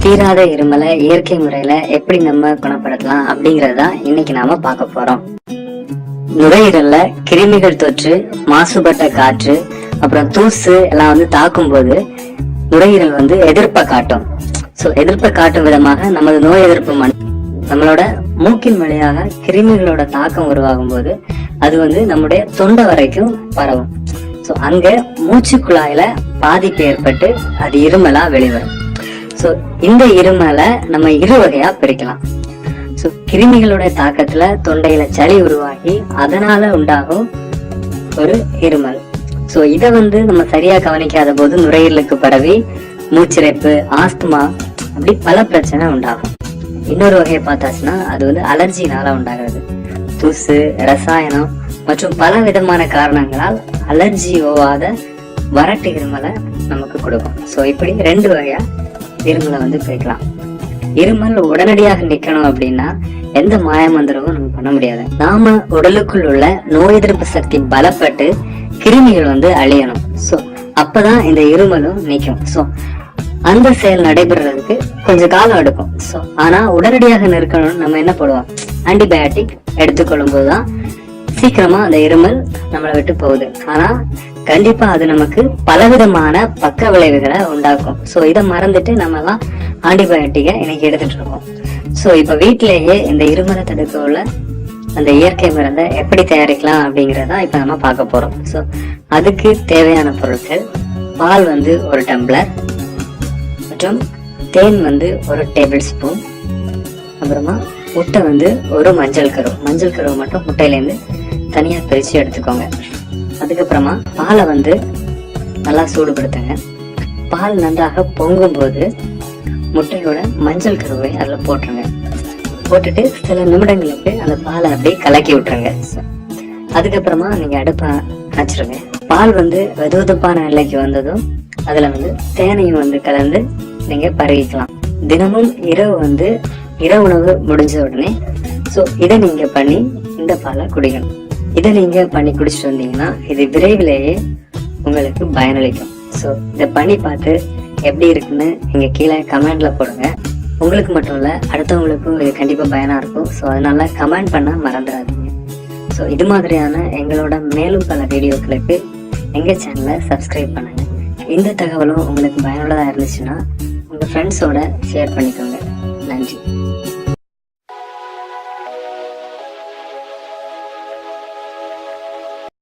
தீராத இருமலை இயற்கை முறையில எப்படி நம்ம குணப்படுத்தலாம் அப்படிங்கறதான் இன்னைக்கு நாம பார்க்க போறோம். நுரையீரல்ல கிருமிகள் தொற்று, மாசுபட்ட காற்று, அப்புறம் தூசு எல்லாம் தாக்கும் போது நுரையீரல் எதிர்ப்பை காட்டும். எதிர்ப்பை காட்டும் விதமாக நமது நோய் எதிர்ப்பு நம்மளோட மூக்கின் வழியாக கிருமிகளோட தாக்கம் உருவாகும் போது அது நம்முடைய தொண்டை வரைக்கும் பரவும். அங்க மூச்சு குழாயில பாதிப்பு ஏற்பட்டு அது இருமலா வெளிவரும். இந்த இருமலை நம்ம இரு வகையா பிரிக்கலாம். கிருமிகளோட தாக்கத்துல தொண்டையில சளி உருவாகி அதனால உண்டாகும் ஒரு இருமல். இத நம்ம சரியா கவனிக்காத போது நுரையீரலுக்கு பரவி மூச்சிறைப்பு, ஆஸ்துமா, அப்படி பல பிரச்சனை உண்டாகும். இன்னொரு வகையை பார்த்தாச்சுன்னா அது அலர்ஜினால உண்டாகிறது. தூசு, ரசாயனம் மற்றும் பல விதமான காரணங்களால் அலர்ஜி ஓவாத வறட்டு இருமலை நமக்கு கொடுக்கும். இப்படி ரெண்டு வகையா இருமலை பிரிக்கலாம். இருமல் உடனடியாக நிக்கணும் அப்படின்னா எந்த மாயமந்திரமும் நம்ம பண்ண முடியாது. நாம உடலுக்குள் உள்ள நோய் எதிர்ப்பு சக்தி பலப்பட்டு கிருமிகள் அழியணும். அப்பதான் இந்த இருமலும் நிக்கும். அந்த செயல் நடைபெறதுக்கு கொஞ்சம் காலம் எடுக்கும். ஆனா உடனடியாக நிற்கணும்னு நம்ம என்ன பண்ணுவோம்? ஆன்டிபயோட்டிக் எடுத்துக்கொள்ளும் போதுதான் சீக்கிரமா அந்த இருமல் நம்மளை விட்டு போகுது. ஆனா கண்டிப்பா அது நமக்கு பலவிதமான பக்க விளைவுகளை உண்டாக்கும். இதை மறந்துட்டு நம்ம எல்லாம் ஆன்டிபயோட்டிக்கை இன்னைக்கு எடுத்துட்டு இருக்கோம். இப்ப வீட்டிலேயே இந்த இருமலை தடுக்க உள்ள அந்த இயற்கை மருந்தை எப்படி தயாரிக்கலாம் அப்படிங்கறத இப்ப நம்ம பார்க்க போறோம். அதுக்கு தேவையான பொருட்கள்: பால் ஒரு டம்ளர், மற்றும் தேன் ஒரு டேபிள் ஸ்பூன், அப்புறமா முட்டை ஒரு மஞ்சள் கருவு மட்டும் முட்டையிலேருந்து தனியா பிரிச்சு எடுத்துக்கோங்க. அதுக்கப்புறமா பாலை நல்லா சூடுபடுத்துங்க. பால் நன்றாக பொங்கும் போது முட்டையோட மஞ்சள் கருவை அதுல போட்டுருங்க. போட்டுட்டு சில நிமிடங்களுக்கு அந்த பாலை அப்படியே கலக்கி விட்டுருங்க. அதுக்கப்புறமா நீங்க அடுப்பை அணைச்சிருங்க. பால் வெதுவெதுப்பான நிலைக்கு வந்ததும் அதுல தேனையும் கலந்து நீங்க பருகிக்கலாம். தினமும் இரவு இரவு உணவு முடிஞ்ச உடனே இதை நீங்க பண்ணி இந்த பாலை குடிக்கணும். இதை நீங்க பண்ணி குடிச்சிட்டு வந்தீங்கன்னா இது விரைவிலேயே உங்களுக்கு பயனளிக்கும். இதை பண்ணி பார்த்து எப்படி இருக்குன்னு நீங்க கீழே கமெண்ட்ல போடுங்க. உங்களுக்கு மட்டும் இல்ல, அடுத்தவங்களுக்கும் இது கண்டிப்பா பயனா இருக்கும். அதனால கமெண்ட் பண்ண மறந்துடாதீங்க. இது மாதிரியான எங்களோட மேலும் பல வீடியோக்களுக்கு எங்க சேனலை சப்ஸ்கிரைப் பண்ணுங்க. இந்த தகவலும் உங்களுக்கு பயனுள்ளதா இருந்துச்சுன்னா உங்க ஃப்ரெண்ட்ஸோட ஷேர் பண்ணிக்கோங்க. நன்றி.